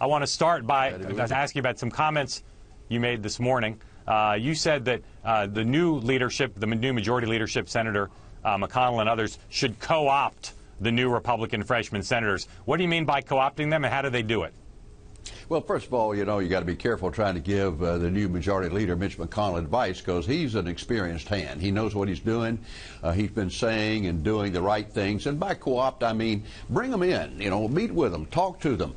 I want to start by asking about some comments you made this morning. You said that the new leadership, the new majority leadership, Senator McConnell and others, should co-opt the new Republican freshman senators. What do you mean by co-opting them, and how do they do it? Well, first of all, you got to be careful trying to give the new majority leader, Mitch McConnell, advice, because he's an experienced hand. He knows what he's doing. He's been saying and doing the right things. And by co-opt, I mean bring them in, meet with them, talk to them,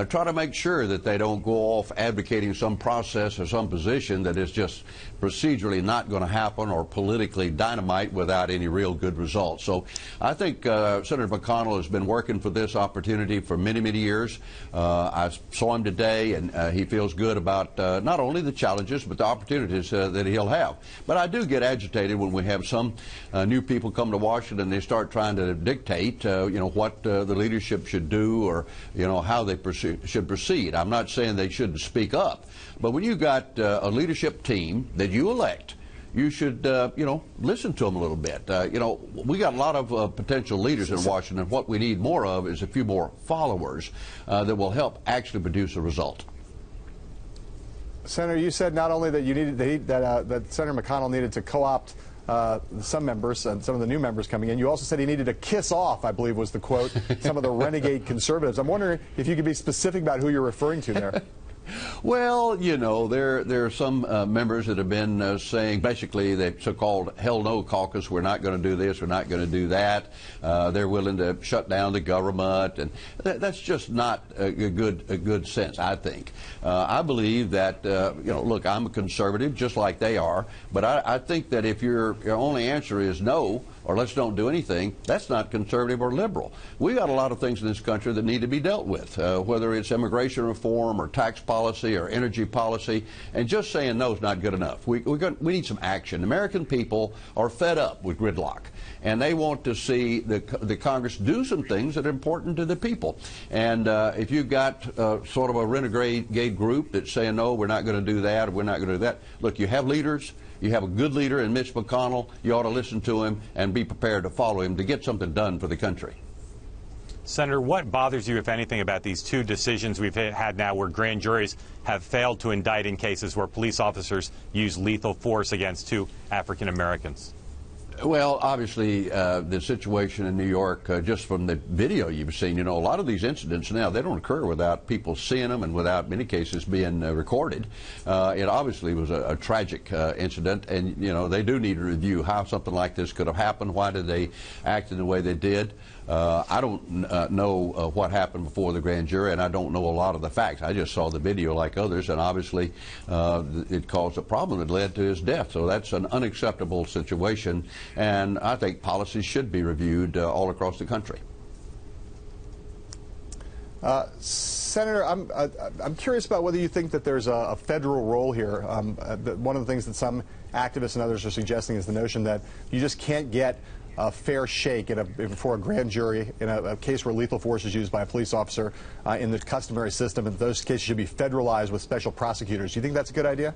try to make sure that they don't go off advocating some process or some position that is just procedurally not going to happen or politically dynamite without any real good results. So I think Senator McConnell has been working for this opportunity for many, many years. I saw him today, and he feels good about not only the challenges but the opportunities that he'll have. But I do get agitated when we have some new people come to Washington and they start trying to dictate, what the leadership should do or, how they should proceed. I'm not saying they shouldn't speak up, but when you got a leadership team that you elect, you should, listen to them a little bit. We got a lot of potential leaders in Washington. What we need more of is a few more followers that will help actually produce a result. Senator, you said not only that you needed that Senator McConnell needed to co-opt some members and some of the new members coming in. You also said he needed to kiss off, I believe was the quote, some of the renegade conservatives. I'm wondering if you could be specific about who you're referring to there. Well, there are some members that have been saying basically the so-called hell no caucus, we're not going to do this, we're not going to do that. They're willing to shut down the government, and that's just not a good sense, I think. I believe that, look, I'm a conservative just like they are, but I think that if your only answer is no, or let's don't do anything, that's not conservative or liberal. We got a lot of things in this country that need to be dealt with, whether it's immigration reform or tax policy or energy policy, and just saying no is not good enough. We need some action. American people are fed up with gridlock, and they want to see the Congress do some things that are important to the people. And if you've got sort of a renegade group that's saying no, we're not going to do that, or we're not going to do that, look, you have leaders. You have a good leader in Mitch McConnell. You ought to listen to him and be prepared to follow him to get something done for the country. Senator, what bothers you, if anything, about these two decisions we've had now where grand juries have failed to indict in cases where police officers use lethal force against two African Americans? Well, obviously, the situation in New York, just from the video you've seen, a lot of these incidents now, they don't occur without people seeing them and without, many cases, being recorded. It obviously was a tragic incident, and, they do need to review how something like this could have happened. Why did they act in the way they did? I don't know what happened before the grand jury, and I don't know a lot of the facts. I just saw the video like others, and obviously it caused a problem that led to his death. So that's an unacceptable situation, and I think policies should be reviewed all across the country. Senator, I'm curious about whether you think that there's a federal role here. One of the things that some activists and others are suggesting is the notion that you just can't get a fair shake before a grand jury in a case where lethal force is used by a police officer in the customary system, and those cases should be federalized with special prosecutors. Do you think that's a good idea?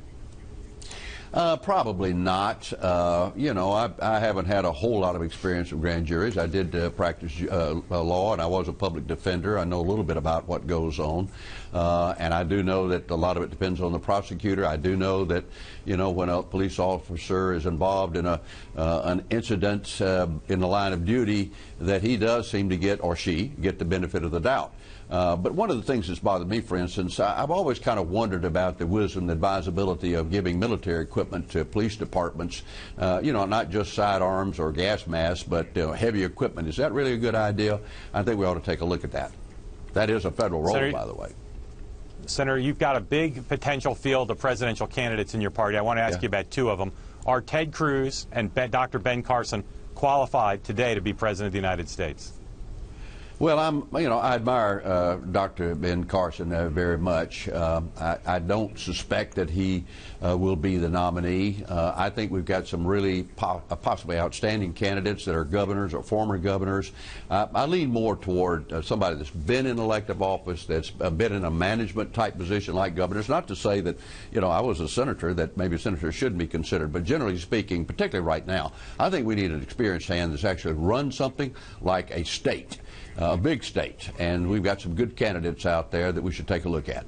Probably not. I haven't had a whole lot of experience with grand juries. I did practice law, and I was a public defender. I know a little bit about what goes on, and I do know that a lot of it depends on the prosecutor. I do know that, when a police officer is involved in an incident in the line of duty, that he does seem to get, or she, get the benefit of the doubt. But one of the things that's bothered me, for instance, I've always kind of wondered about the wisdom and advisability of giving military equipment to police departments, not just sidearms or gas masks, but heavy equipment. Is that really a good idea? I think we ought to take a look at that. That is a federal role, Senator, by the way. Senator, you've got a big potential field of presidential candidates in your party. I want to ask you about two of them. Are Ted Cruz and Dr. Ben Carson qualified today to be President of the United States? Well, I admire Dr. Ben Carson very much. I don't suspect that he will be the nominee. I think we've got some really possibly outstanding candidates that are governors or former governors. I lean more toward somebody that's been in elective office, that's been in a management type position like governors. Not to say that, I was a senator, that maybe senators shouldn't be considered, but generally speaking, particularly right now, I think we need an experienced hand that's actually run something like a state. a big state. And we've got some good candidates out there that we should take a look at.